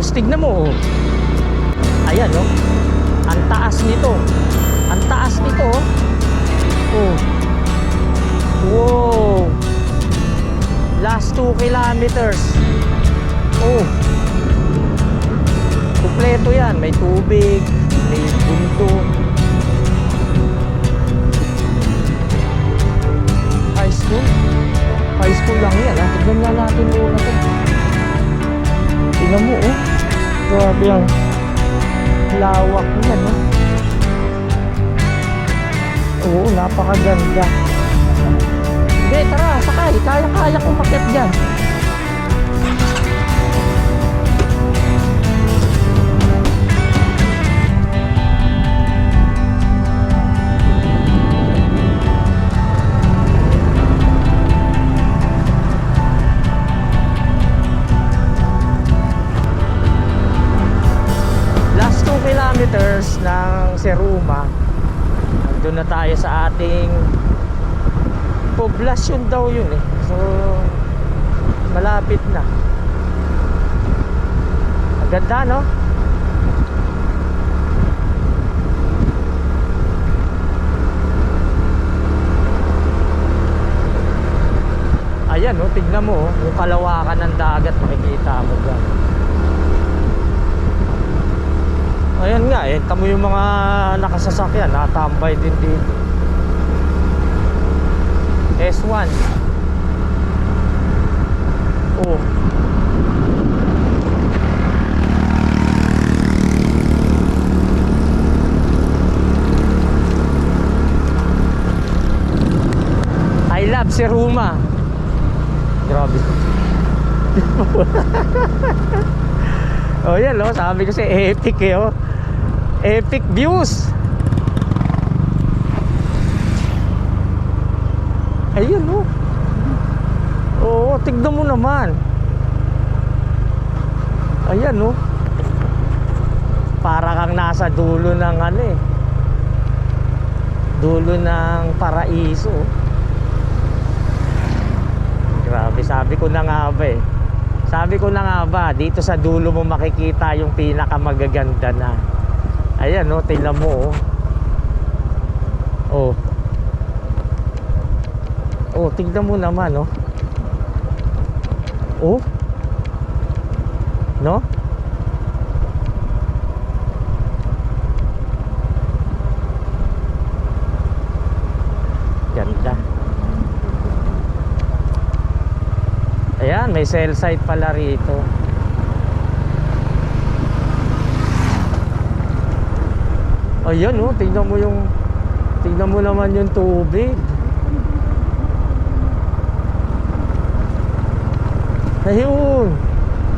views. Tignan mo, oh. Ayan, oh. Ang taas nito. Ang taas nito, oh. Wow. Last 2 kilometers. Oh. Kumpleto yan. May tubig, may bundok. High school. High school lang yan, ha. Tignan nga natin muna ito. Tignan mo, oh. Grabe ang lawak niyan, no? Oo, napakaganda. Hindi, tara, sakay. Kaya-kaya kong makyat dyan. Last 2 kilometers ng Seruma. Doon na tayo sa ating poblasyon daw yun eh. So malapit na. Ang ganda, no? Ayan, no? Tignan mo, oh. Yung kalawakan ng dagat, makikita mo dyan. Ayan nga eh, tamo yung mga nakasasakyan, natambay din dito. S1. Oh. I love Seruma. Grabe. Oh yan, oh, sabi ko si epic eh, oh. Epic views. Ayun, oh. Oo, tignan mo naman. Ayan, oh. Para kang nasa dulo ng ano eh. Dulo ng paraiso. Grabe, sabi ko na nga ba eh. Sabi ko na nga ba, dito sa dulo mo makikita yung pinakamagaganda na. Ayan, oh, tingnan mo, oh. Oh. Oh, tingnan mo naman, oh. Oh. No? Ganda. Ayan, may cell site pala rito. Ayan, oh, tingnan mo naman yung tubig. Ayun.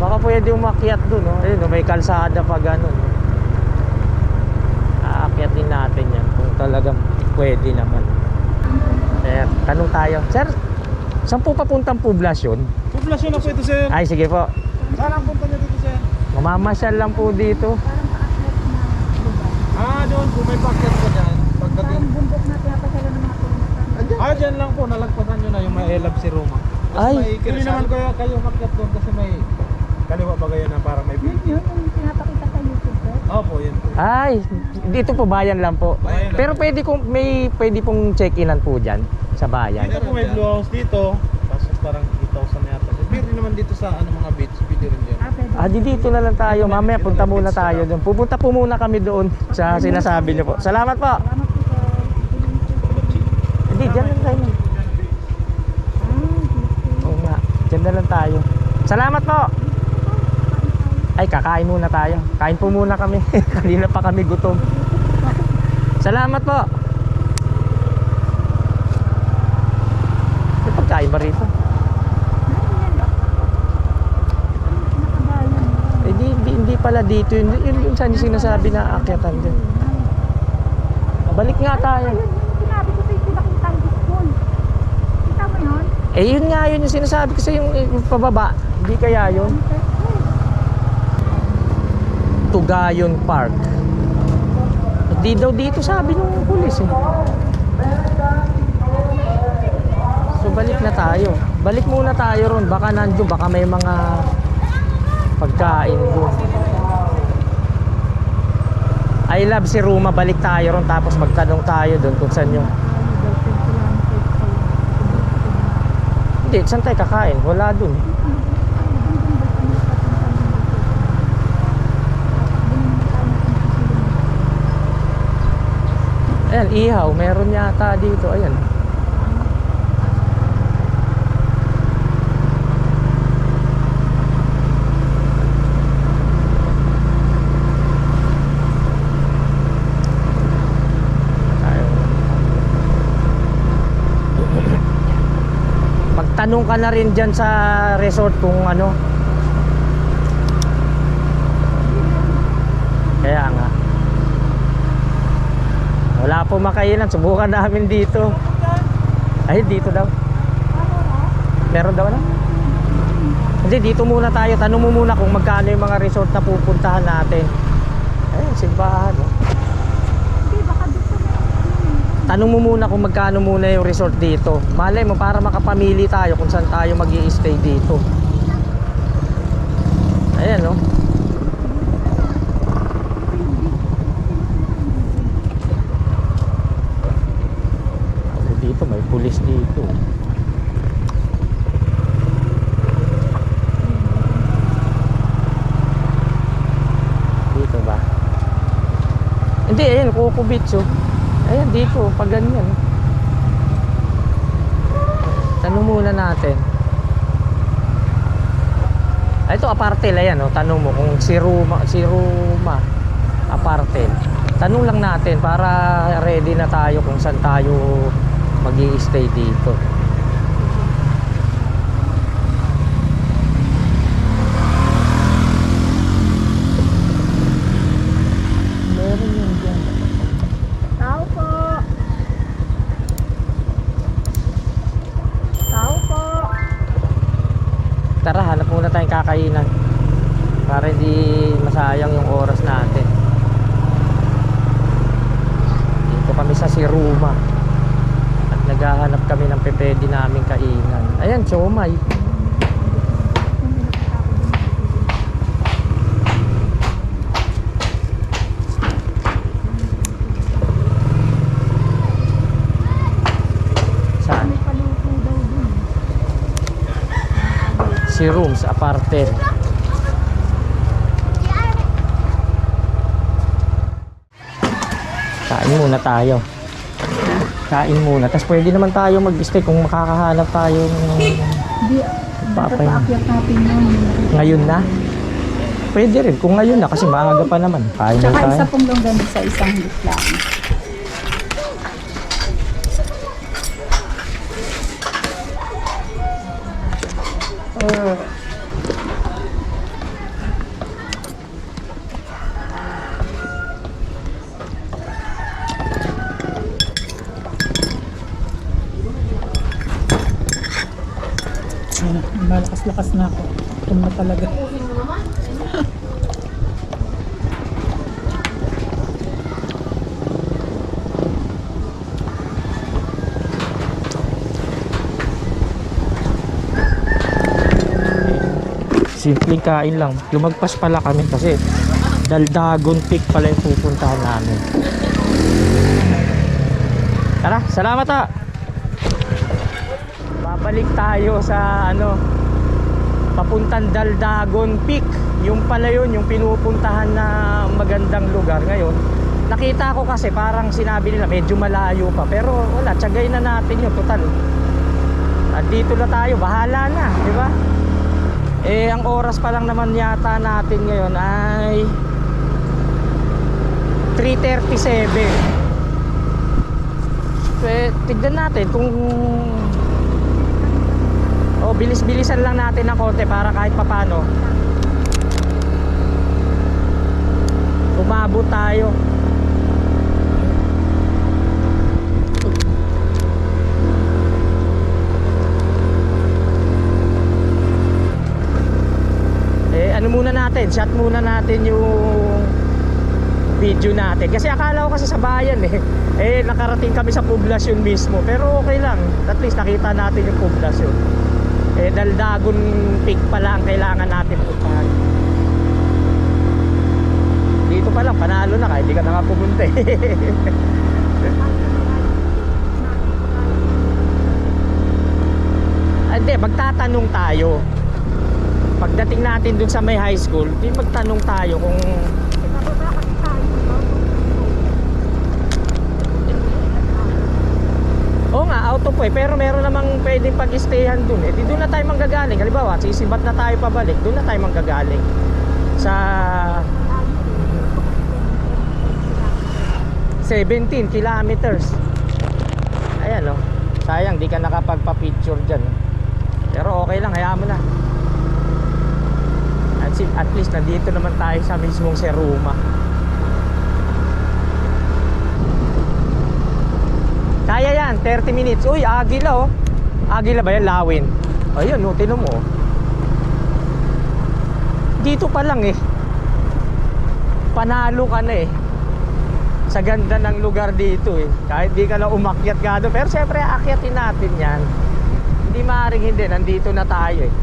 Baka pwede umakyat dun, oh. Ayun, oh, may kalsada pa ganun. Aakyat din natin yan kung talagang pwede naman. Sir, tanong tayo. Sir, saan po papuntang poblasyon? Poblasyon na po ito, sir. Ay, sige po. Saan ang punta niyo dito, sir? Mamamasyal lang po dito. Doon po may packet ko dyan. Pagdating. Ang bundok na pinapasala ng mga turista. Dyan lang po, nalagpasan nyo na yung may Elab si Roma. Ay. Hindi naman kayo makyat doon kasi may kaliwa ba kayo na parang may Yun, video. yung pinapakita sa YouTube, sir. Opo, yun po. Ay, dito po bayan lang po. Bayan lang. Pero pwede pong check-inan po dyan sa bayan. Dito po may blue house dito. Tapos parang 8,000 yata. Pwede naman dito sa mga beach, pwede rin dyan. Pwede. Dito na lang tayo. Mamaya punta muna tayo doon. Pupunta po muna kami doon sa sinasabi niyo po. Salamat po. Salamat po, sir. Hindi, dyan lang tayo. Oo nga, dyan na lang tayo. Salamat po. Ay, kakain muna tayo. Kain po muna kami. Kanina pa kami gutom. Salamat po. May pagkain ba rito? Hindi pala dito. Yun saan yung sinasabi na aakyatan dyan. Balik nga tayo. Sinabi ko sa'yo, pinakita ang school. Kita mo yun? Yun nga yun yung sinasabi ko sa yung pababa. Hindi kaya yun? Tugayon Park. Hindi daw dito sabi ng pulis eh. So balik na tayo. Balik muna tayo ron. Baka nandiyo, baka may mga Pagkain doon. I love si Ruma. Balik tayo ron tapos magtanong tayo doon kung saan yung... Hindi, saan tayo kakain? Wala doon. Ayan, ihaw. Meron yata dito. Ayan. Magtanong ka na rin dyan sa resort kung ano. Kaya nga. Wala po makainan. Subukan namin dito. Ay, dito daw. Meron daw na? Hindi, dito muna tayo. Tanong mo muna kung magkano yung mga resort na pupuntahan natin. Ayun, simbahan. Oh. Tanong mo muna kung magkano muna yung resort dito. Malay mo para makapamili tayo kung saan tayo mag-i-stay dito. Ayan, no? Dito may pulis dito. Dito ba? Hindi, ayan, Coco Beach, oh. Ayan, dito, pag ganyan. Tanong muna natin. Ito, apartel, ayan, oh. Tanong mo kung si Ruma apartel. Tanong lang natin para ready na tayo kung saan tayo mag-i-stay dito. Meron yun dyan. Tao po. Tao po. Tara, hanap muna tayong kakainan para hindi masayang yung oras natin. Dito kami sa Siruma at naghahanap kami ng pepedi naming kainan. Ayan, siomay. Saan? May paluto daw dun. Si Rooms Apartel. Kain muna tayo. Kain muna. Tapos pwede naman tayo mag-stay kung makakahanap tayo ng Hindi, dapat papay. paakyat natin yun. Ngayon na? Pwede rin kung ngayon na kasi maaga pa naman. Kain na Tsaka tayo. isa pong longganisa sa isang hit lang. Malakas-lakas na ako. Ito na talaga. Simpleng kain lang. Lumagpas pala kami kasi Daldagon Peak pala yung pupuntahan namin. Tara, salamat ha! Babalik tayo sa ano, papuntang Daldagon Peak. Yung pala yun, yung pinupuntahan na magandang lugar ngayon. Nakita ko kasi parang sinabi nila medyo malayo pa. Pero wala, tiyagay na natin yun, total. At dito na tayo, bahala na, di ba? Eh, ang oras pa lang naman yata natin ngayon ay 3:37. Tignan natin kung bilis-bilisan lang natin ng konti para kahit papano umabot tayo. Ano muna natin, shot muna natin yung video natin kasi akala ko kasi sa bayan nakarating kami sa poblasyon mismo, pero okay lang, at least nakita natin yung poblasyon. Daldagon Peak pala ang kailangan natin puntahan. dito pa lang, panalo na kahit di ka nakapupunta eh. Hindi, magtatanong tayo. Pagdating natin dun sa may high school, di magtanong tayo kung Nababa kasi tayo, no? oo nga, auto po eh, pero meron namang pwedeng pag-stayhan dun eh. Di doon na tayo manggagaling. Halimbawa, sisibat na tayo pabalik, doon na tayo manggagaling. Sa 17 kilometers. Ayan oh. Sayang, di ka nakapagpa-picture dyan. Pero okay lang, hayaan mo na. At least, nandito naman tayo sa mismong Seruma. Kaya yan, 30 minutes. Uy, Agila oh. Agila ba yan? Lawin. Ayun, oh, tinan mo oh. Dito pa lang eh. Panalo ka na eh. Sa ganda ng lugar dito eh. Kahit di ka na umakyat ka doon. Pero syempre, akyatin natin yan. Hindi maaaring hindi. Nandito na tayo eh.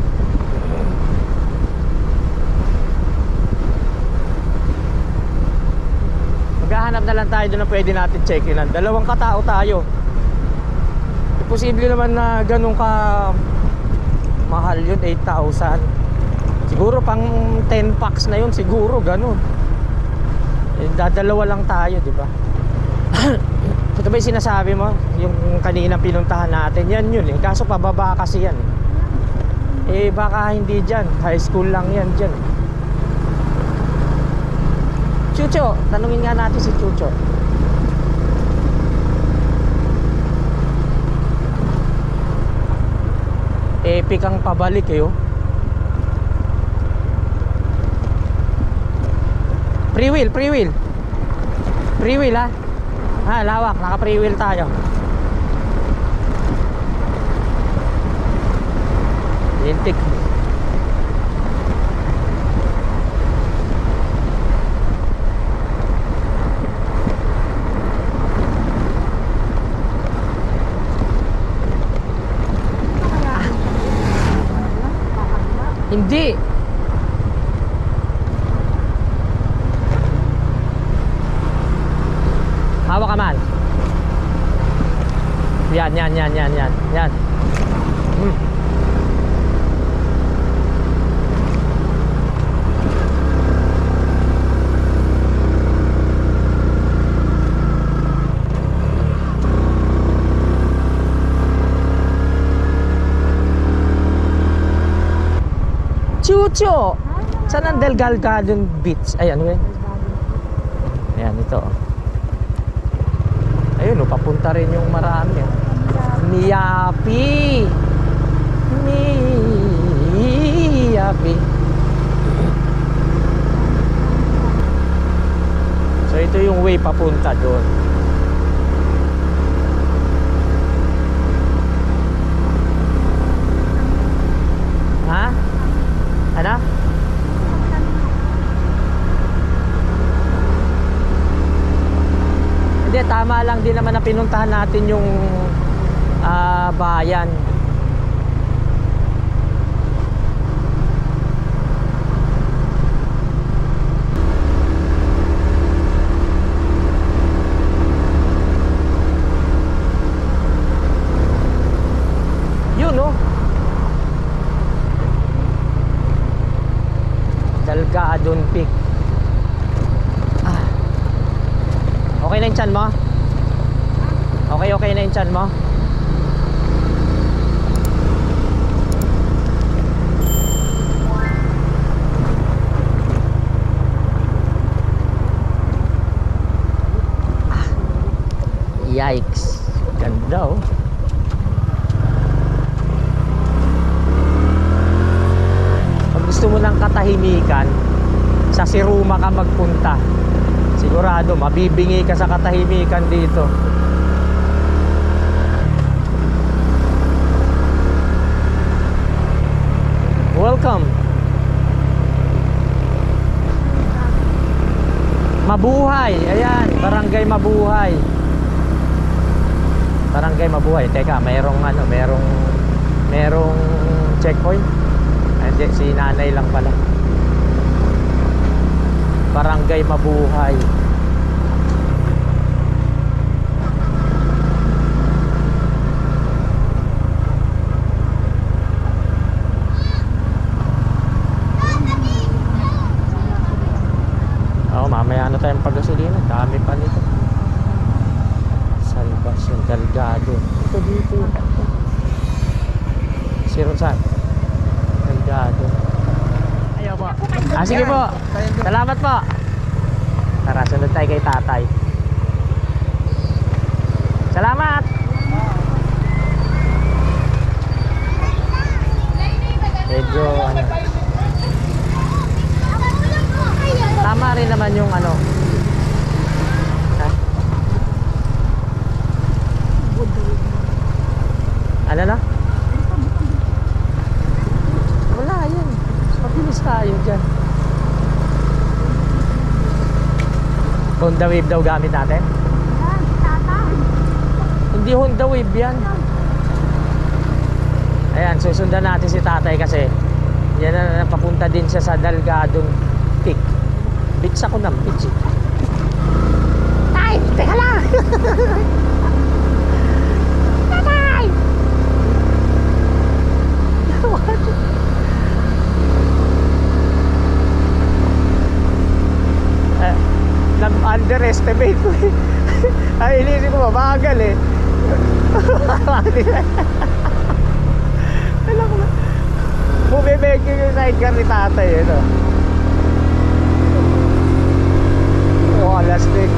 Maghahanap na lang tayo doon na pwede natin check-in. Dalawang katao tayo. Posible naman na ganun ka mahal yun, 8,000. Siguro pang 10 packs na yun, siguro ganun. Eh, dadalawa lang tayo, di ba? Ito ba yung sinasabi mo? Yung kanina pinuntahan natin, yan yun eh. Kaso pababa kasi yan eh. Baka hindi dyan, high school lang yan dyan. Chucho, tanungin nga natin si Chucho. Epic ang pabalik eh oh. Free wheel ha. Ha, lawak, naka free wheel tayo. Lintik. Hindi. Hawak ka man. Yan. Yan. Chucho! Saan ang Delgal Garden Beach? Ayan, okay. Ayan, ito. Ayun, papunta rin yung marami. Miyapi! So, ito yung way papunta doon. Ha? Ano? Hindi, tama lang din naman na pinuntahan natin yung bayan. Yun oh. Delgadon Peak. Okay na yung tiyan mo? Okay na yung tiyan mo? Yikes. Ganda oh. Pag gusto mo ng katahimikan, sa Seruma ka magpunta. Sigurado mabibingi ka sa katahimikan dito. Welcome. Mabuhay. Ayan, Barangay Mabuhay. Barangay Mabuhay. Teka, merong checkpoint. Hindi, si nanay lang pala. Barangay Mabuhay. Mamaya na tayong pagasolina. Dami pa nito. Salvacion Delgado. Ito dito. Siro saan? Delgado. Ayaw po. Sige po. Salamat po. Tara, sunod tayo kay tatay. Salamat. Medyo ano. Tama rin naman yung ano. Ha? Ano na? Wala yan. Mabilis tayo dyan. Honda Wave daw gamit natin? Yan, tatay. Hindi Honda Wave yan. Ayan, susundan natin si tatay kasi yan na papunta din siya sa Delgado Peak. Beach ako ng beach eh. Tay, teka lang. Tatay. Underestimate ko eh. Ay, inisip ko mabagal eh. Alam ko na. Bumibig yung sidecar ni tatay eh, no? Oh, lastig.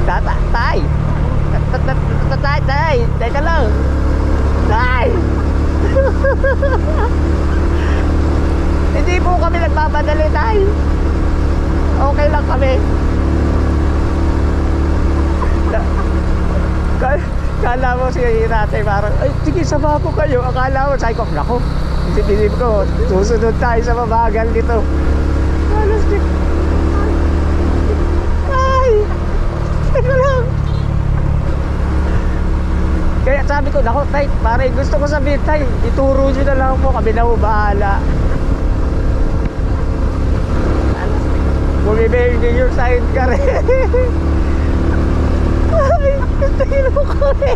Tay! Tay! Teka lang! Tay! Hindi po kami nagpapadali, tay. Okay lang kami. Kala mo si tatay parang, ay, sige, sama ko kayo. Akala mo, sabi ko, nako. Isip ko, susunod tayo sa mabagal dito. Alastik. Ay! Teka lang. Kaya sabi ko, nako, tay, parang gusto ko sabihin, tay, ituro nyo na lang po, kami na ho bahala. Bumibig din yung sidecar eh. Ay, tingin mo ko eh.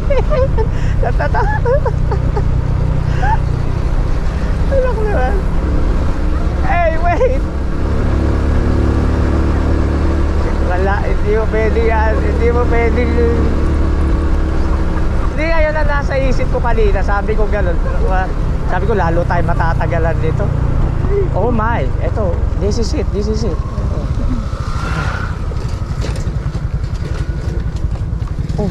Ano ko naman? Hey, wait! Wala, hindi mo pwede yan. Hindi mo pwede. Hindi ngayon na nasa isip ko kanina. Sabi ko gano'n. Sabi ko lalo tayo matatagalan dito. Oh my, eto, this is it. Oh.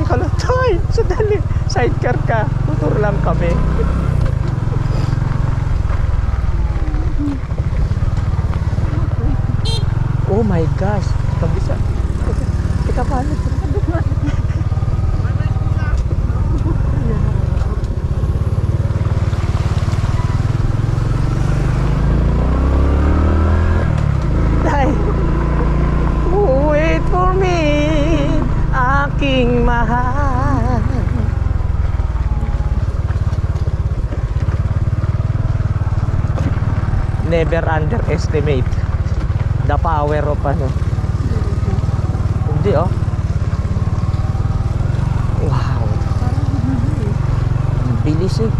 Ikaw lang tayo. Sandali. Sidecar ka. Tutur lang kami. Oh my gosh. Kabisa. Teka paano? Wait for me, aking mahal. Never underestimate the power of ano. Hindi oh. Wow. Ang bilis eh.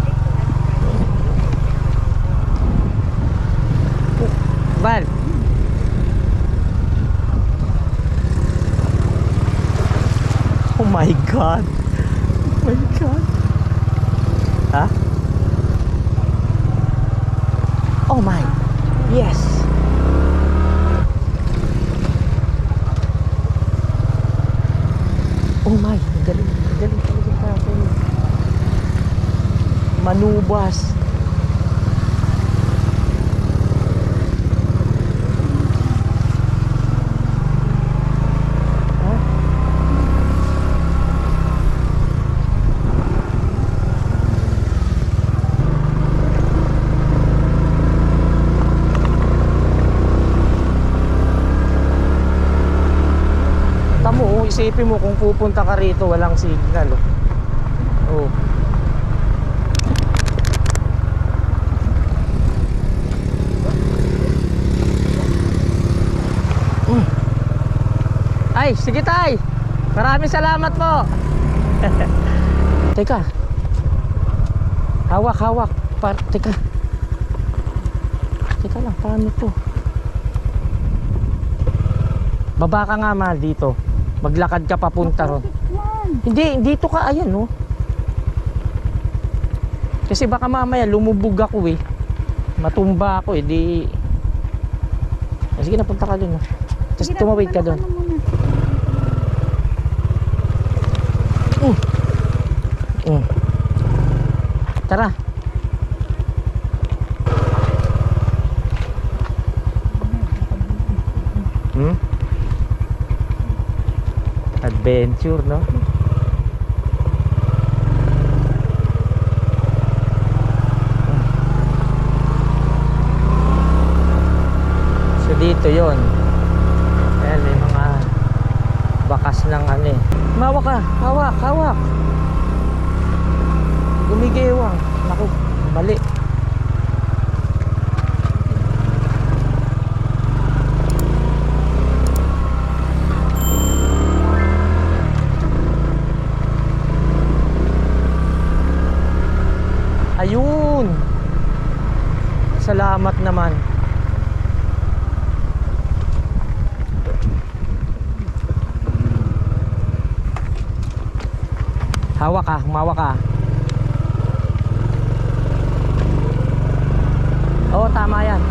Bal. Oh my God. Oh my God. Ha? Oh my. Yes. Oh my. Galing talaga natin. Manubas. isipin mo kung pupunta ka rito walang signal. Oh. Ay, sige tay. Maraming salamat po. Teka. Hawak. Teka. Teka lang, paano to? Baba ka nga mahal dito. Maglakad ka papunta ron. Hindi, dito ka, ayan no. Kasi baka mamaya lumubog ako eh. Matumba ako eh, di... Sige na, punta ka dun. Tapos tumawid ka dun. Tara. Adventure, no? So dito yon. Ayan, may mga bakas ng ano eh. Mawa ka, hawak. Gumigewang. Naku, mali. Ayun. Salamat naman. Hawak ka, humawak ka. Oo, tama yan.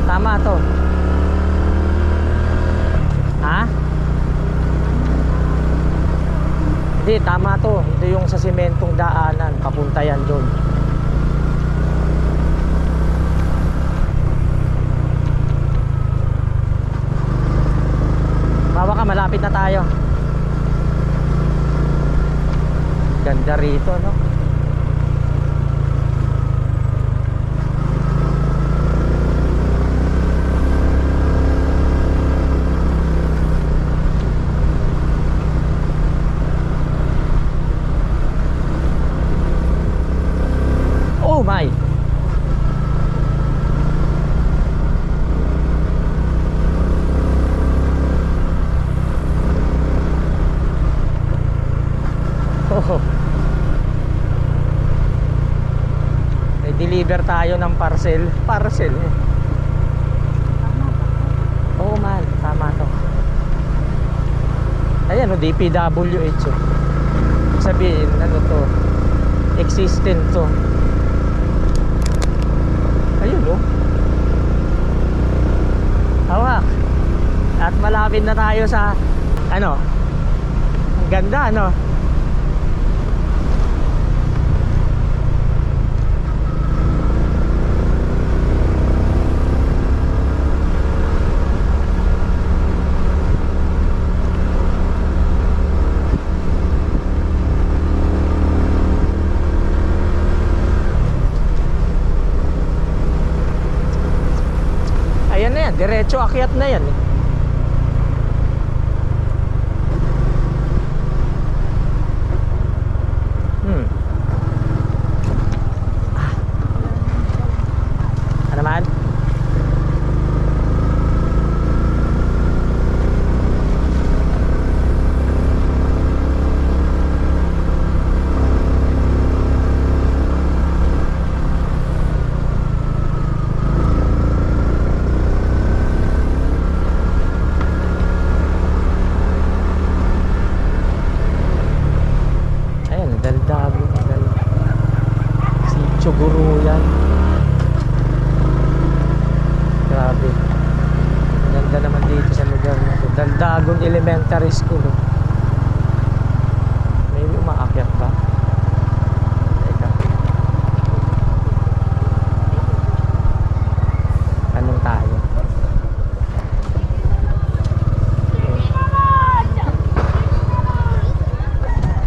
Tama to. Ha? Hindi, tama to. Ito yung sa sementong daanan. Papunta yan doon. Bawa ka, malapit na tayo. Ganda rito, no? Oh my! Oh. Deliver tayo ng parcel eh. Oo mahal, tama to. Ayan o, DPWH oh. Sabihin, ano to, existent to. Ayun oh. Hawak. At malapit na tayo sa ano, ang ganda ano. Diretso akyat na yan eh. Ano man? Guru yan. Grabe. Ganda naman dito sa lugar na to. Daldagon Elementary School oh. May umaakyat ba? Teka. Anong tayo?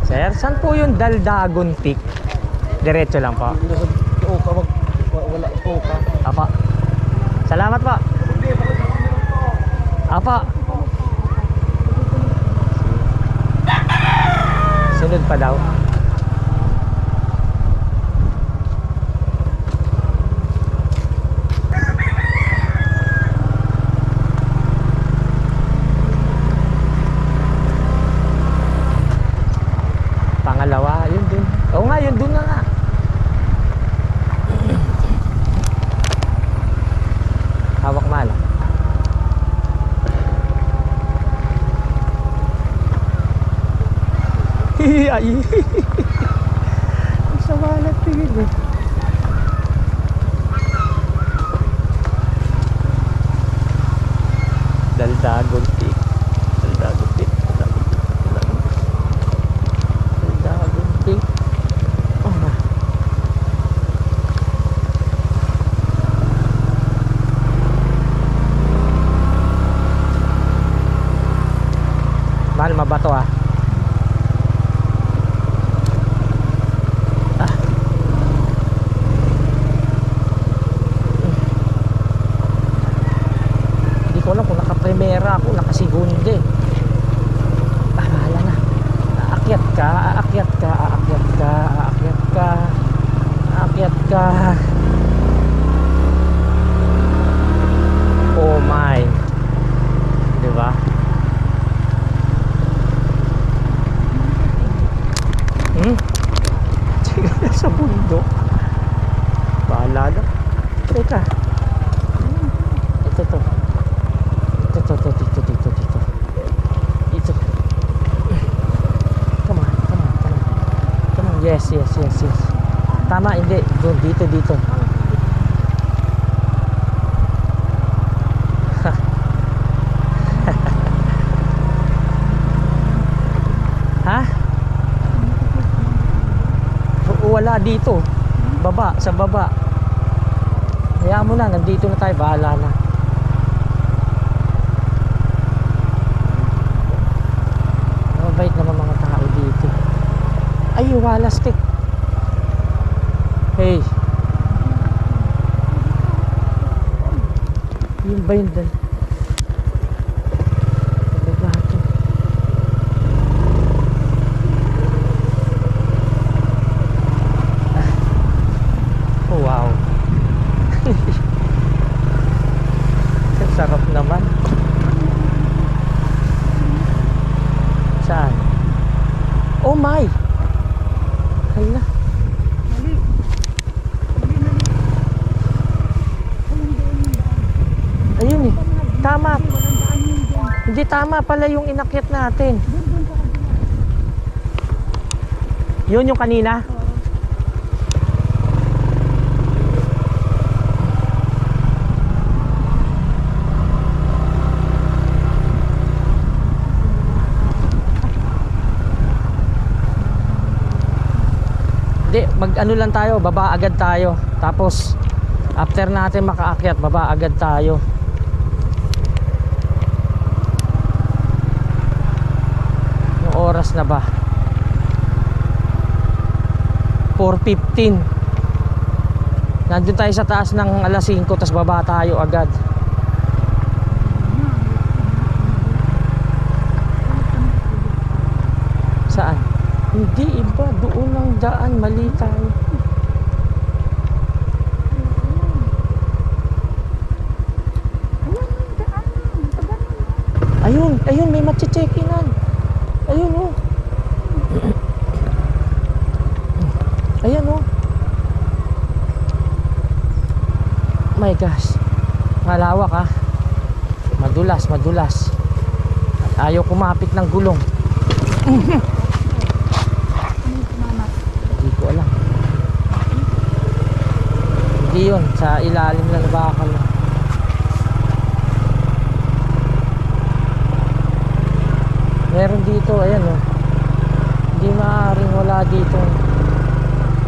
Sir, saan po yung Daldagon Peak? Diretso lang po. Wala po ka. Apa. Salamat po. Apa. Sunod pa daw. Pangalawa, yun dun. Oo nga, yun dun na nga. Hawak mala. Ay. Sa malat tingin eh. Daldagon Peak. Daldagon Peak. Daldagon Peak. Oh na. Mahal mabato ah. Hindi ko alam kung naka-primera ako, naka-segunde. Bahala na. Aakyat ka, aakyat ka, aakyat ka, aakyat ka, aakyat ka. Oh my. Diba? Sige na sa bundok. Bahala na. Teka. Ito to. Ito. Ito. Come on. Come on. Yes. Tama, hindi. Doon, dito. Ha? Wala dito. Baba, sa baba. Hayaan mo na, nandito na tayo, bahala na. Mabait naman mga tao dito. Ay, wala stick. Hey. Yun ba yun dun? Wow. Sarap naman. Saan? Oh my. Hala. Ayun eh. Tama. Hindi tama pala yung inakyat natin. Yun yung kanina? Hindi, mag-ano lang tayo, baba agad tayo. Tapos, after natin makaakyat, baba agad tayo. Yung oras na ba? 4:15. Nandun tayo sa taas ng alas 5, tapos baba tayo agad. Saan? Hindi, iba. Doon ang daan. Mali tayo. Ayun, may matche-checkinan. Ayun, oh. Ayan, oh. My gosh. Malawak, ah. Madulas. At ayaw kumapit ng gulong. Hindi ko alam. Hindi yun. Sa ilalim na bakal. Meron dito, ayan o. Hindi maaaring wala dito.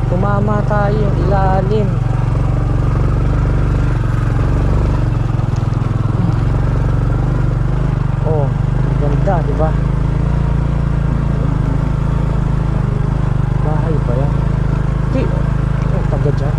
Tumama tayo yung ilalim. Oh, ganda, di ba? Bahay pa yan. Di, oh, taga dyan.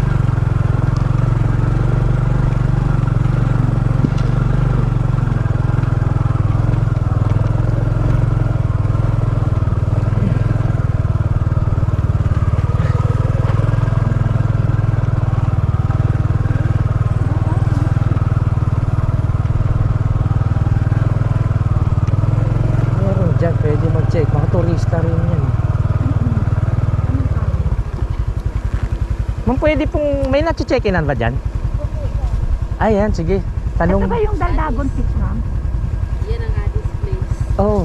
Ma'am, pwede pong, may nache-check-inan ba dyan? Ayan, sige. Ito Tanong. ba yung Daldagon Peak, ma'am? Yan ang Addis Place. Oh.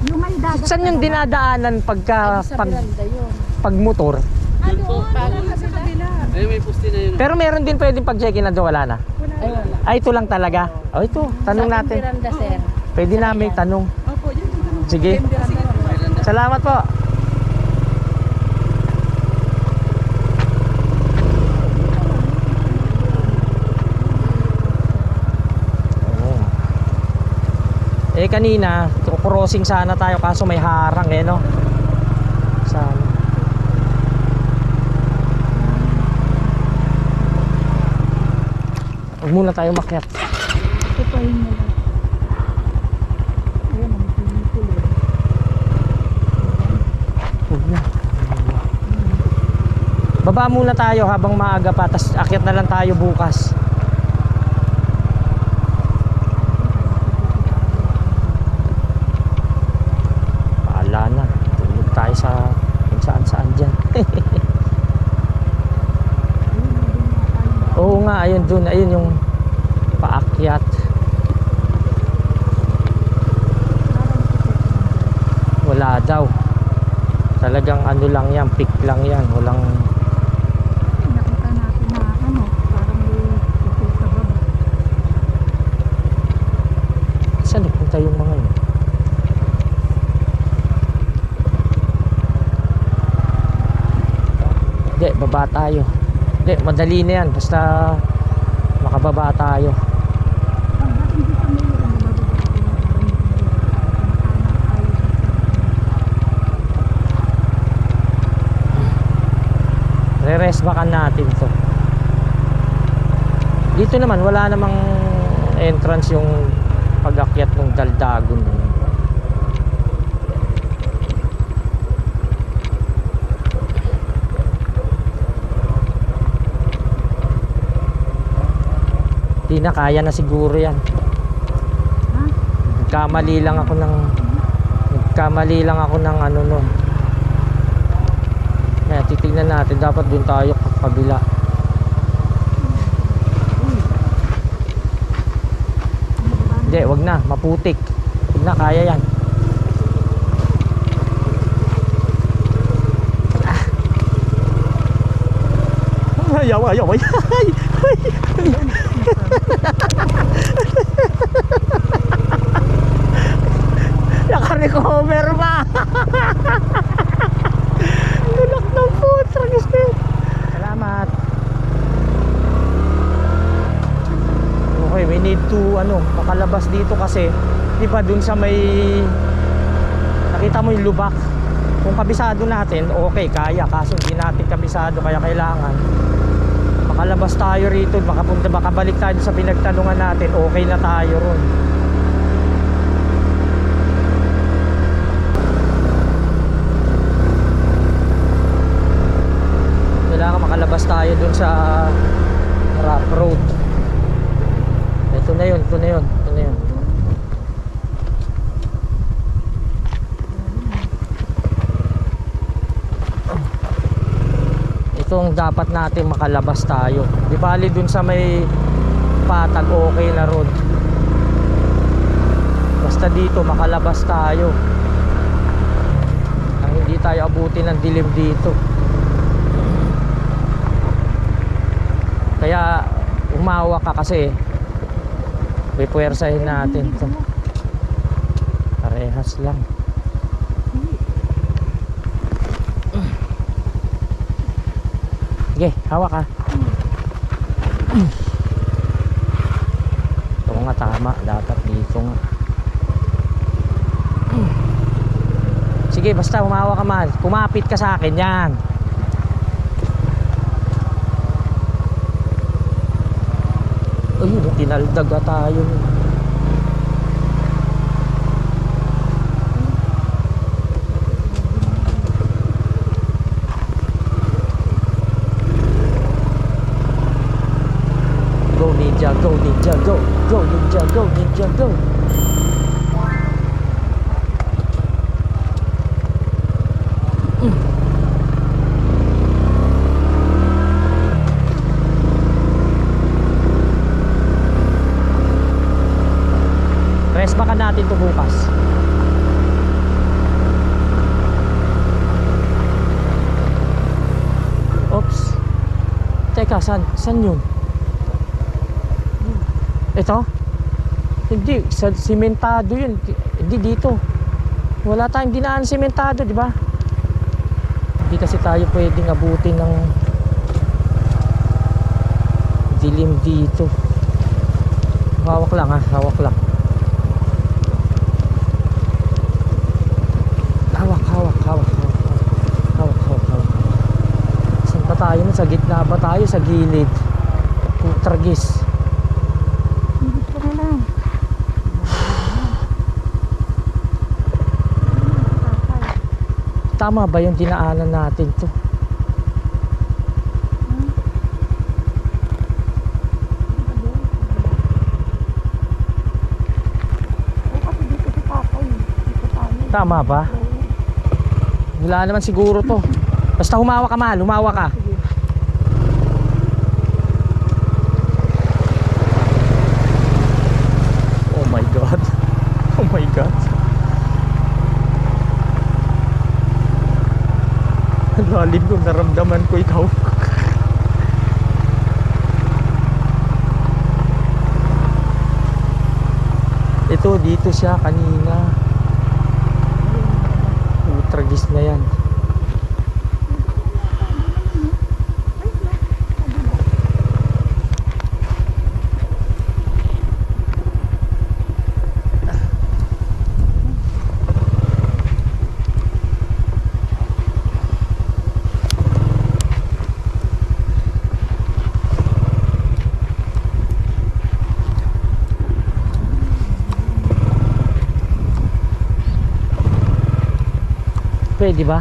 Yung may dagat. Saan yung na naman. dinadaanan pagka, Sa pag, Miranda yun. pag motor? Ano? Sa kabila. Ay, may pusti na yun. Pero meron din pwedeng pag-check-inan doon, wala na? Ay, wala. Ay, ito lang talaga. Oh, ito. Tanong Sa natin. Miranda, sir. Pwede namin tanong. Opo, yun. Sige. Salamat po. Oo. Eh kanina, crossing sana tayo kaso may harang eh no. Sana. Huwag muna tayo makyat. Ito pa yung mga. Ayun, ang pinipili. Huwag na. Baba muna tayo habang maaga pa, tas akyat na lang tayo bukas. Paala na. Tulog tayo sa kung saan-saan dyan. Oo nga, ayun dun. Ayun yung paakyat. Wala daw. Talagang ano lang yan, pick lang yan. Walang Nakita natin na ano, parang may hotel sa baba. saan nagpunta yung mga yun? Hindi, baba tayo. Hindi, madali na yan. Basta makababa tayo. Ang ba't hindi kami yung bababa natin na parang tayo Re-rest backan natin to. Dito naman wala namang entrance yung pag-akyat ng Daldagon. Di na, kaya na siguro yan. Ha? Nagkamali lang ako ng ano nun. Kaya titignan natin, dapat dun tayo kabila. Hindi, wag na, maputik. Wag na, kaya yan. Ayaw, ayaw, ayaw. Naka-recover ba? Tulak ng food, salamat. Okay, we need to makalabas dito kasi di ba dun sa may nakita mo yung lubak. Kung kabisado natin, okay, kaya. Kaso hindi natin kabisado, kaya kailangan makalabas tayo rito, makabalik tayo sa pinagtanungan natin, okay na tayo ron. Kailangan makalabas tayo dun sa rough road. Ito na yun, ito na yun, ito na yun. Ito ang dapat natin makalabas tayo. Di bali dun sa may patag, okay na road. Basta dito makalabas tayo. Nang hindi tayo abutin ng dilim dito. Kaya umawa ka kasi puwersahin natin to. Parehas lang. Sige, hawak ka. Ito nga, tama. Dapat dito nga. Sige, basta humawa ka man. Kumapit ka sa akin, yan. Ayun, tinaldag na tayo. Go ninja, go ninja, go. Go ninja, go ninja, go. Teka, saan yun? Ito? Hindi, sa simentado yun. Hindi dito. Wala tayong dinaan simentado, di ba? Hindi kasi tayo pwedeng abutin ng dilim dito. Hawak lang ha, hawak lang. Hawak. Saan ba tayo? Sa gitna ba tayo? Sa gilid? Putragis. Hindi ko na lang. Tama ba yung dinaanan natin to? Kasi dito sa tatay. Dito tayo. Tama ba? Wala naman siguro to. Basta humawa ka, mahal. Humawa ka. Oh my God. Oh my God. Ang lalim ko. Naramdaman ko ikaw. Ito, dito siya kanina. Tragis na yan. Pwede ba?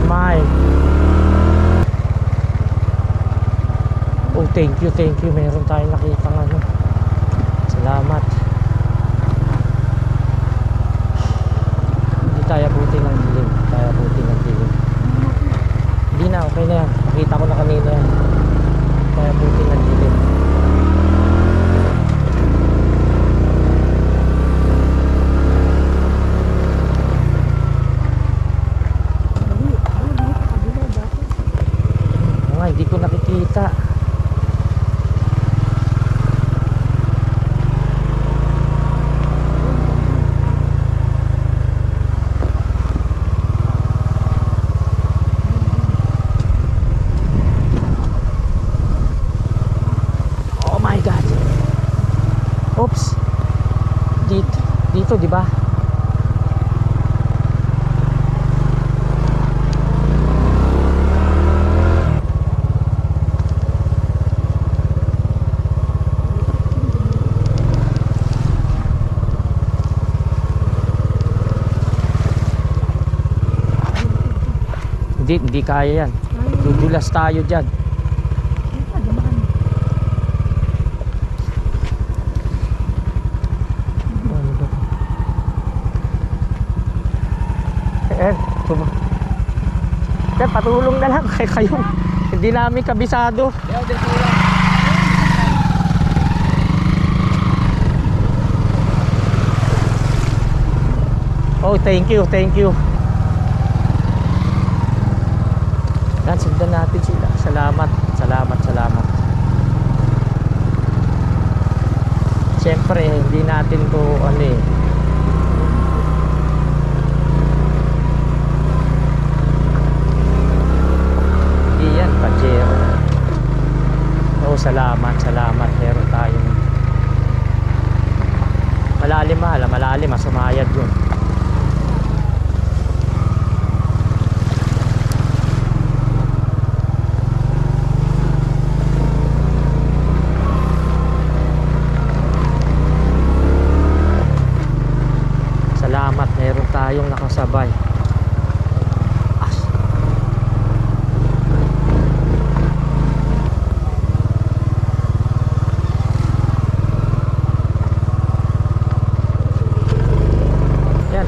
My. Oh, thank you. Meron tayong nakitang ano. Salamat. Tayo buti ng dilim. Hindi na, okay na yan. Nakita ko na kanina yan. Tayo buti ng dilim. Nga, hindi ko nakikita. Oops. Dito, di ba? Hindi kaya yan. Dudulas tayo dyan. Yan, patulong na lang kayo. Hindi namin kabisado. Oh, thank you. Yan, sundan natin sila. Salamat. Siyempre, hindi natin to yan, Pajero. Oh, salamat. Meron tayong malalim, sumayad yun. Salamat, meron tayong nakasabay.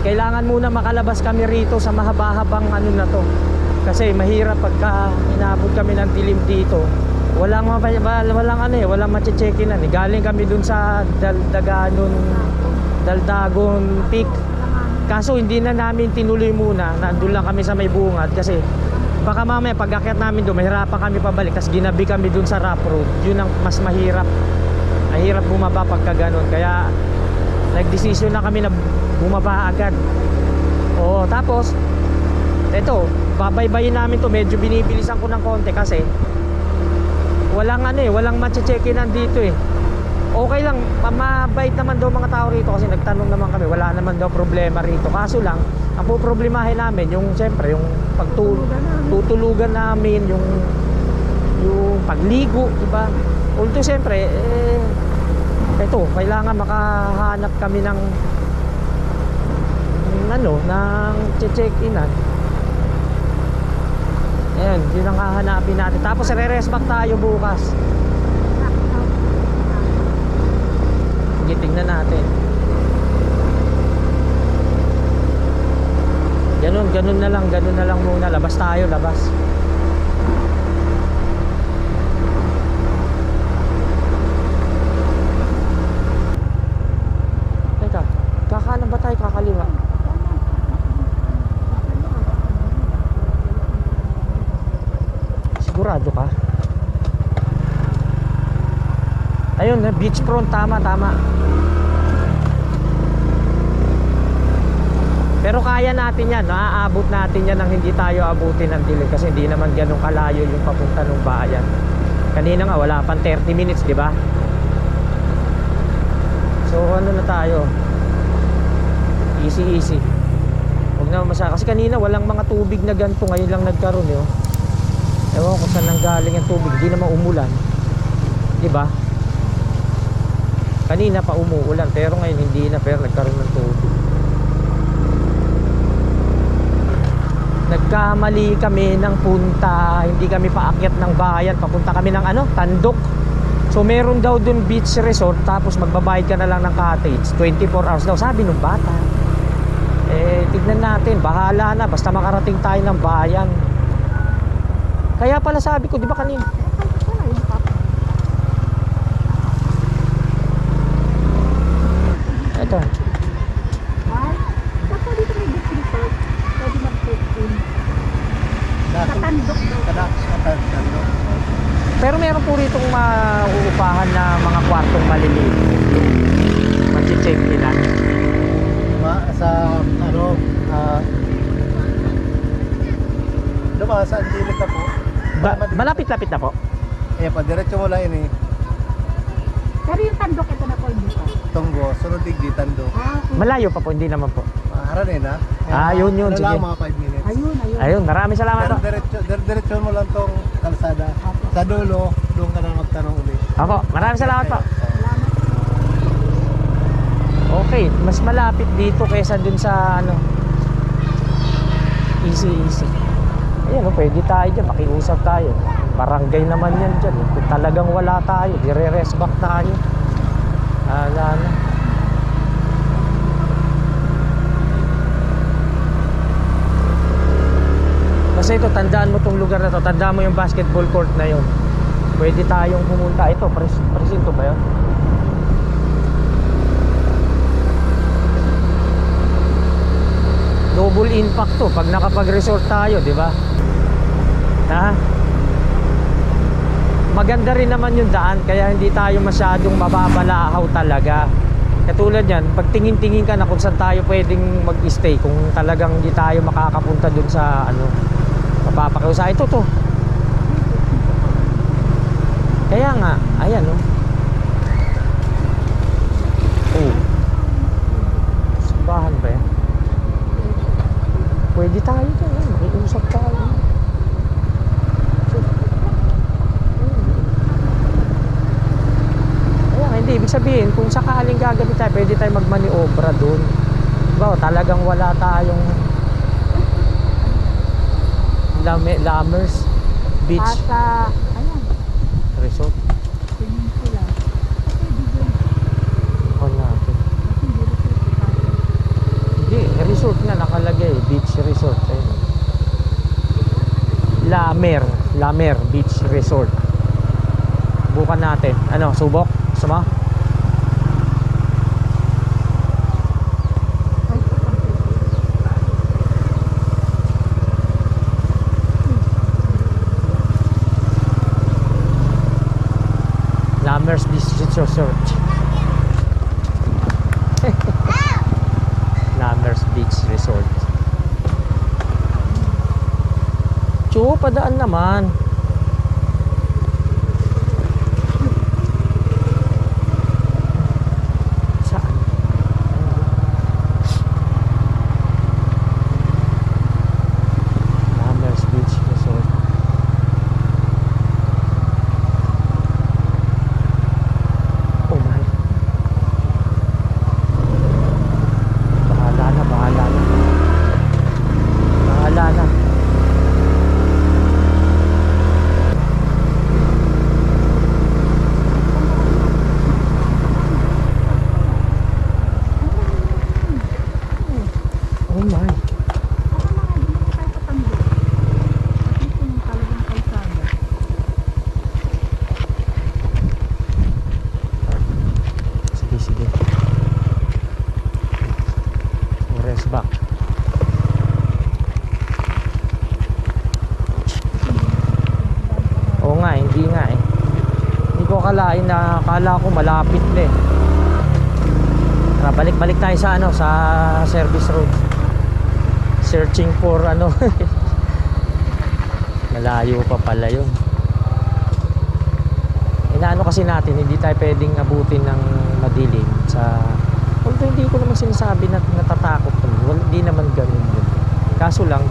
Kailangan muna makalabas kami rito sa mahaba-habang ano na to. Kasi mahirap pagka inabot kami ng dilim dito. Walang mache-checkinan. Galing kami dun sa Daldagon Peak. Kaso hindi na namin tinuloy muna. Nandun lang kami sa may bungad kasi baka mamaya pag-akyat namin doon mahirapan kami pabalik. Tapos ginabi kami dun sa rough road. Yun ang mas mahirap. Mahirap bumaba pagka ganun. Kaya nagdesisyon na kami na bumaba agad. Oo, tapos eto, babaybayin namin to. Medyo binibilisan ko ng konti kasi walang walang mache-checkinan dito eh. Okay lang, mabait naman daw mga tao rito kasi nagtanong naman kami, wala naman daw problema rito. Kaso lang, ang poproblemahin namin yung siyempre yung tutulugan namin, yung pagligo, di ba? Although siyempre eto, kailangan makahanap kami ng check-in-an. Ayan, yun ang hahanapin natin. Tapos re-rest back tayo bukas. Sige, tingnan natin. Ganun na lang muna. Labas tayo, labas. Teka, kakanan ba tayo, kakaliwa? Sigurado ka? Ayun, beachfront, tama. Pero kaya natin yan, naaabot natin yan nang hindi tayo abutin ng dilim kasi hindi naman ganun kalayo yung papunta ng bayan. Kanina nga wala pang 30 minutes, di ba? So ano na tayo? Easy. Huwag na masyado kasi kanina walang mga tubig na ganito, ngayon lang nagkaroon yun. Ewan ko saan nanggaling ang tubig, hindi naman umulan. Di ba? Kanina pa umuulan pero ngayon hindi na, pero nagkaroon ng tubig. Nagkamali kami ng punta, hindi kami paakyat ng bayan, papunta kami ng Tandok. So meron daw dun beach resort, tapos magbabayad ka na lang ng cottage, 24 hours daw, sabi nung bata. Tignan natin, bahala na, basta makarating tayo ng bayan. Kaya pala sabi ko, di ba kanina? Ito. Tapos dito may beach resort. Pwede mag-check-in. Sa Tandok daw. Pero meron po rito mauupahan na mga kwartong maliliit. Mag-check-in na. Sa Angeles na po. Malapit-lapit na po. Pa, diretso mo lang ini. Pero yung Tandok, ito na po hindi pa. Tunggo, sunod digdi, Tando. Okay. Malayo pa po, hindi naman po. Haran na. Yun, Ano sige. lang, mga 5 minutes. Ayun. Maraming salamat po. Diretso mo lang tong kalsada. Sa dulo, doon ka na magtanong ulit. Opo, maraming salamat po. Salamat. Okay, mas malapit dito kaysa dun sa easy. Ayan, pwede tayo dyan, makiusap tayo. Barangay naman yan dyan. Kung talagang wala tayo, dire-rest back tayo. Na. Kasi ito, tandaan mo tong lugar na to. Tandaan mo yung basketball court na yun. Pwede tayong pumunta. Ito, presinto ba yun? Double impact to pag nakapag-resort tayo, di ba? Maganda rin naman yung daan, kaya hindi tayo masyadong mababalahaw talaga. Katulad yan, pag tingin-tingin ka na kung saan tayo pwedeng mag-stay, kung talagang hindi tayo makakapunta dun sa mapapakiusa. Ito to. Kaya nga, ayan Simbahan ba yan? Pwede tayo dyan, makiusap tayo. Hindi, ibig sabihin, kung sakaling gagawin tayo, pwede tayo magmaniobra doon. Diba, talagang wala tayong Lamers Beach Resort. Peninsula. Pwede dyan. Natin. Hindi, resort na nakalagay. Beach resort. Ayun. Lamer Beach Resort. Bukan natin. Ano, subok? Gusto mo? Lamers Beach Resort. Lamers Beach Resort. Chu, padaan naman. Saan? Lamers Beach Resort. Oh my. Bahala na. Bahala na. Oh my. Baka mga dito tayo sa Tambo. At dito yung talagang kalsada. Sige. Rest back. Oo nga, hindi nga eh. Hindi ko akalain na, akala ko malapit na eh. Tara, balik tayo sa ano, sa service road. Searching for ano. Malayo pa pala yun. Inaano kasi natin, hindi tayo pwedeng abutin ng madilim sa... Although hindi ko naman sinasabi na natatakot kami. Hindi naman ganun yun. Kaso lang,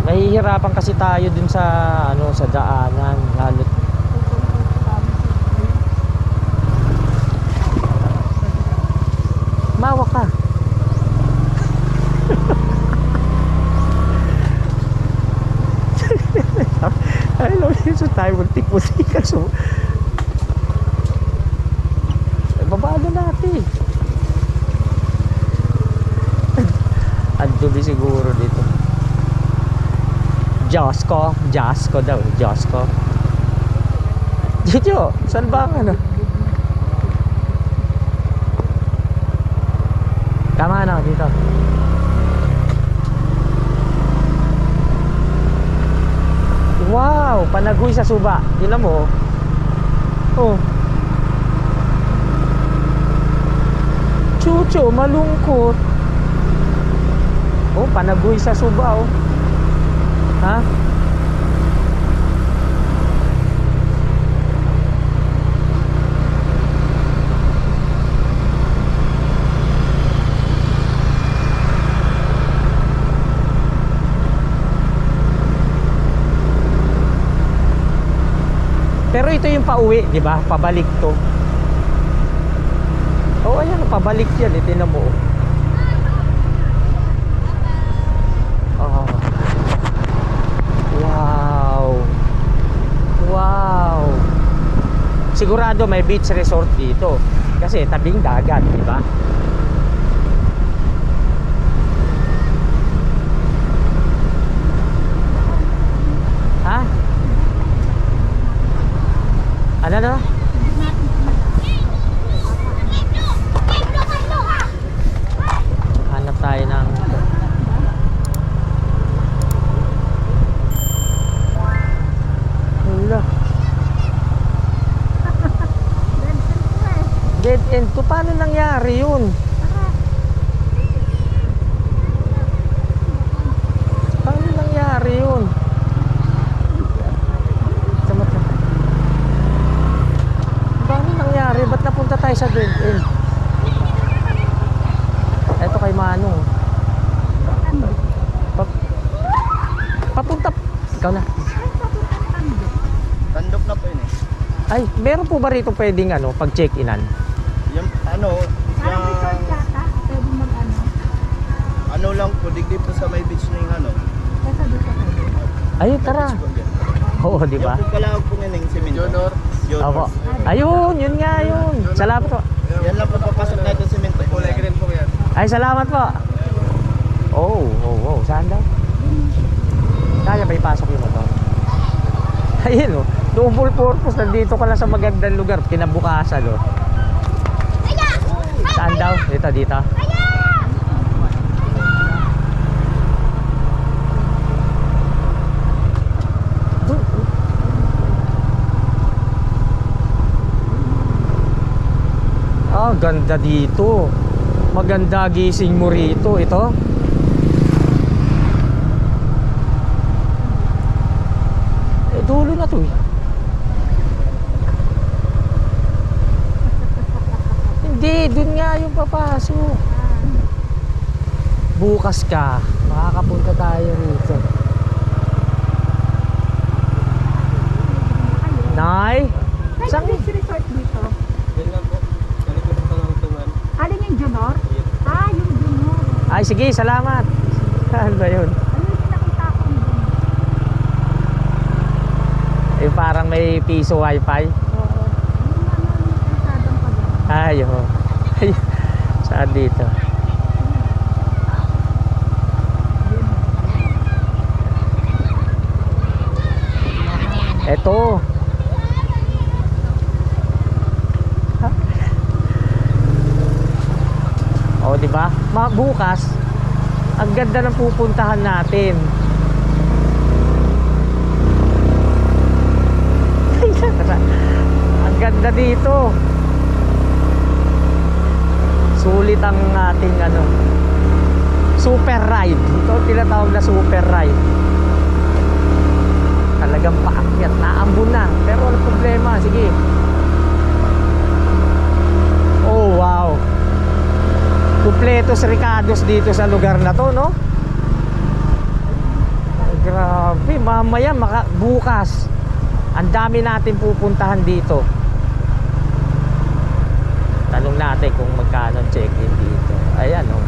mahihirapan kasi tayo dun sa ano, sa daanan, lalo mawa ka. Ay, so tayo muntik-muntik kaso baba na natin. Ang dumi siguro dito. Josco daw. Josco. Dito, saan ba ang ano? Tama na dito. Wow, Panagoy sa Suba. Tingnan mo. Oh. Chucho, malungkot. Oh, Panagoy sa Suba oh. Ha? Pero ito yung pauwi, di ba? Pabalik to. Oh, ayan, pabalik yan. Tingnan mo. Oh. Wow. Sigurado may beach resort dito. Kasi tabing dagat, di ba? Ha? Ano na? Hanap tayo ng Hala. Dead end to. Paano nangyari yun? Paano nangyari yun? Paano nangyari? Ba't napunta tayo sa dead end? Eto kay Manong. Papunta. Ikaw na. Tandok na po yun eh. Ay, meron po ba rito pwedeng ano, pag check-inan? Yung ano, Parang resort yung yata. Pwede mag-ano. ano lang po, digdi po sa may beach na yung ano. Kesa dito kayo. Ayun, tara. Beach po dyan. Oo, di ba? Yung po pala po nga yung simento. Junior. Opo. Ayun, yun nga yun. Salamat po. Yan lang po papasok na ito simento. Kulay green po yan. Ay, salamat po. Oh. Saan daw? Kaya ba ipasok yung motor? Ayun oh. Double purpose. Nandito ka lang sa magandang lugar. Kinabukasan oh. Saan daw? Dito. Ah, ganda dito. Maganda gising mo rito. Ito. Dulo na to eh. Hindi, dun nga yung papasok. Bukas ka, makakapunta tayo rito. Nay? Saan beach resort dito? Alin yung Junor? Ah, yung Junor. Ay, sige, salamat. Saan ba yun? Ano yung pinakita ko yung Junor? Yung parang may piso wifi. Oo. Yung kalsadang pa doon. Ay, oh. Ay, saan dito? Eto. O, di ba? Bukas, ang ganda ng pupuntahan natin. Ang ganda dito. Sulit ang ating super ride. Ito ang tinatawag na super ride. Talagang paakyat, naambun na. Pero walang problema, sige. Oh, wow. Kumpletos Ricardos dito sa lugar na to, no? Ay, grabe, mamaya bukas ang dami natin pupuntahan dito. Tanong natin kung magkano check-in dito. Ayan, oh.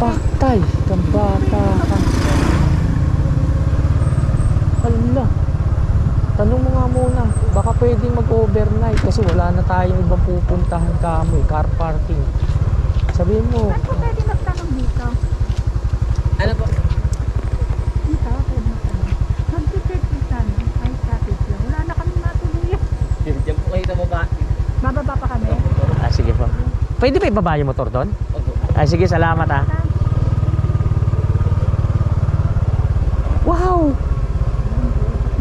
Paktay, kambata ka. Hala. Tanong mo nga muna, baka pwedeng mag-overnight kasi wala na tayong ibang pupuntahan kamoy, car parking. Sabihin mo. Saan po pwede magtanong dito? Ano po? Dito, pwede magtanong. Mag-ticket isa, no? Ay, traffic lang. Wala na kami matuloy. Diyan po kayo mo ba? Bababa pa kami. Ah, sige po. Pwede ba ibaba yung motor doon? Ah, sige, salamat ah. Wow!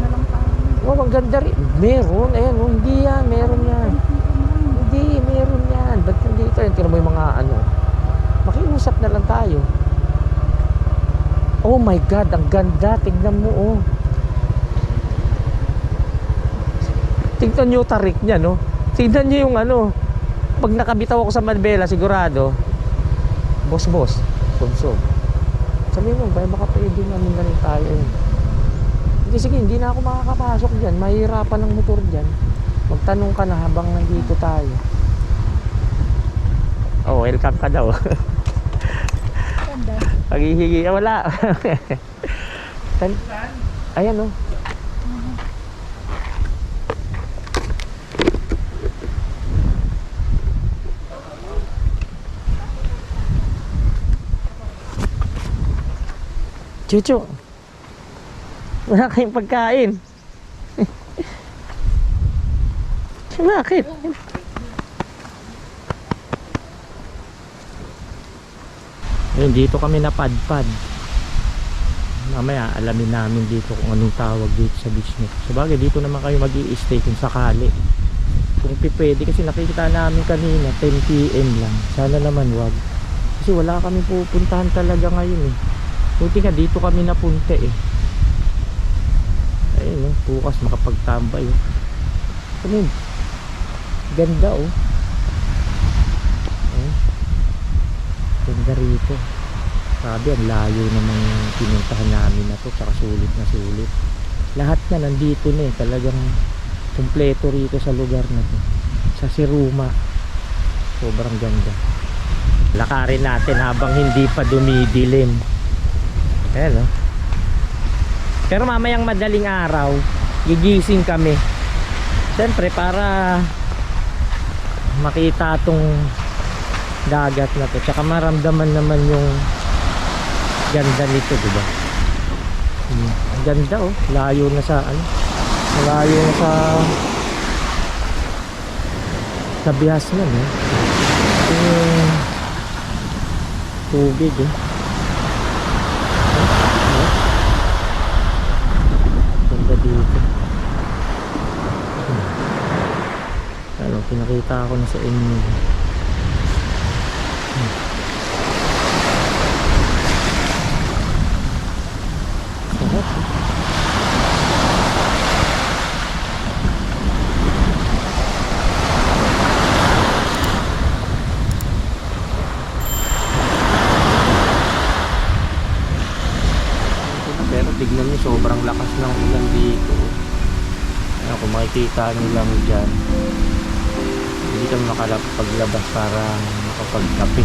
Na lang tayo. Wow, ang ganda rin. Meron, ayan, oh, hindi yan, meron yan. Hindi, meron yan. Ba't nandito? Tingnan mo yung mga makiusap na lang tayo. Oh my God, ang ganda. Tignan mo, oh. Tignan nyo yung tarik niya, no? Tignan nyo yung pag nakabitaw ako sa Marbella, sigurado, boss, sub. Sabihin mo, baka pwede namin na rin tayo. Hindi, sige, hindi na ako makakapasok dyan. Mahirapan ng motor dyan. Magtanong ka na habang nandito tayo. Oh, welcome ka daw. Ganda. Paghihingi, wala. Ayan, oh. Chucho, wala kayong pagkain. Bakit? Ayun, dito kami napadpad. Mamaya alamin namin dito kung anong tawag dito sa beach nito. Sabagay, dito naman kayo mag-i-stay kung sakali. Kung pwede, kasi nakikita namin kanina 10 PM lang. Sana naman wag. Kasi wala kami pupuntahan talaga ngayon eh. Buti nga dito kami napunta eh. Ayun oh, bukas makapagtambay oh. Ano yun? Ganda oh. Ganda rito. Sabi, ang layo namang pinuntahan namin na to. Saka sulit na sulit. Lahat na nandito na eh. Talagang kumpleto rito sa lugar na to. Sa Siruma. Sobrang ganda. Lakarin natin habang hindi pa dumidilim. Ayan, oh. Pero mamayang madaling araw gigising kami. Siyempre para makita tong dagat na to, tsaka maramdaman naman yung ganda nito, diba? Ang ganda, oh, layo na sa ano, layo na sa bihas nun, eh. Yung tubig, eh. Ganda dito. Ano, pinakita ko na sa inyo. Sarap, eh. Pero tignan nyo, sobrang lakas ng ulan dito. Ayan, kung makikita nyo lang dyan, hindi kami makalapaglabas para makapagkape.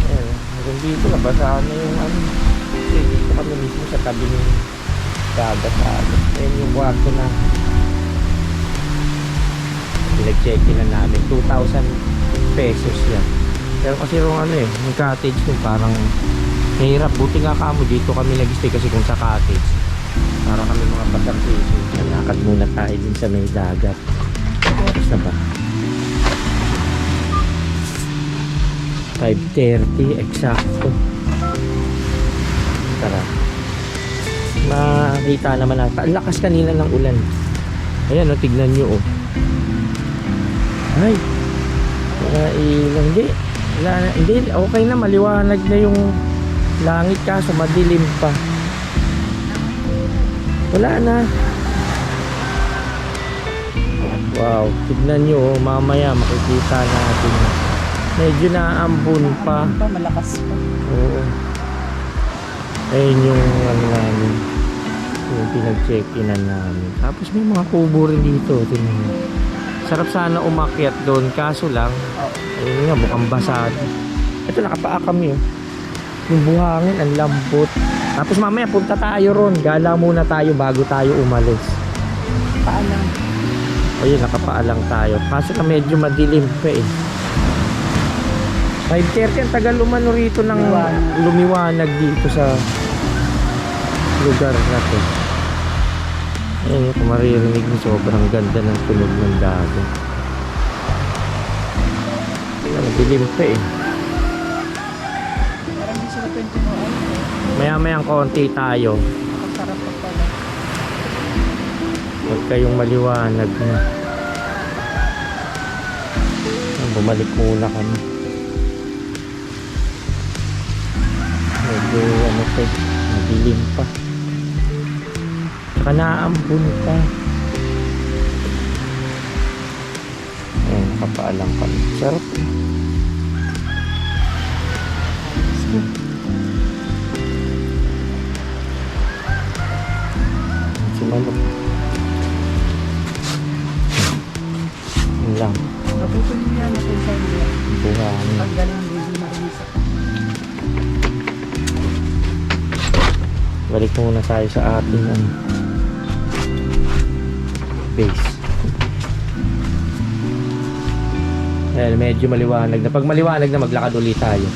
Ayan, hanggang dito nabasahan na yung ano. Kasi dito kami mismo sa tabi ng dagat. Ayan yung kwarto na pinag-check-in na namin. 2,000 pesos yan. Pero kasi yung ano eh, yung cottage yung parang hirap. Buti nga kamo dito kami nag-stay kasi kung sa cottage para kami mga pasarsisi. Nalakad muna tayo din sa may dagat. Oras na ba? 5:30 eksakto. Tara. Makita naman natin. Ang lakas kanina ng ulan. Ayan, oh, tignan nyo, oh. Ay, wala ilang. Hindi, okay na, maliwanag na yung langit, kaso madilim pa. Wala na. Wow, tignan nyo, oh, mamaya makikita natin. Medyo naambun pa. Malakas pa. Oo. Ayun yung ano namin, yung pinag-check-inan namin. Tapos may mga kubo rin dito. Tingnan nyo. Sarap sana umakyat doon, kaso lang ayun nga, mukhang basado. Ito, nakapaa kami, oh. Yung buhangin, ang lambot. Tapos mamaya punta tayo ron. Gala muna tayo bago tayo umalis. Paalam. Ayun, nakapaalang tayo. Kaso na medyo madilim pa, eh. 5:30, ang tagal umano rito ng lumiwanag dito sa lugar na to. Ayun, kung maririnig mo, sobrang ganda ng tunog ng dagat. Dilim pa, eh. Parang di sila 21. Maya-mayang konti tayo. Ang sarap pa pala. Huwag kayong maliwanag na. Bumalik muna kami. Medyo ano pa, madilim pa. Saka naambun pa. Ayun, kapaalang kami. Sarap. Sumalok. Yun lang. Naputol niya, naputol niya. Buhangin. Ang galing hindi marisa. Balik muna tayo sa ating base. Dahil medyo maliwanag na. Pag maliwanag na, maglakad ulit tayo.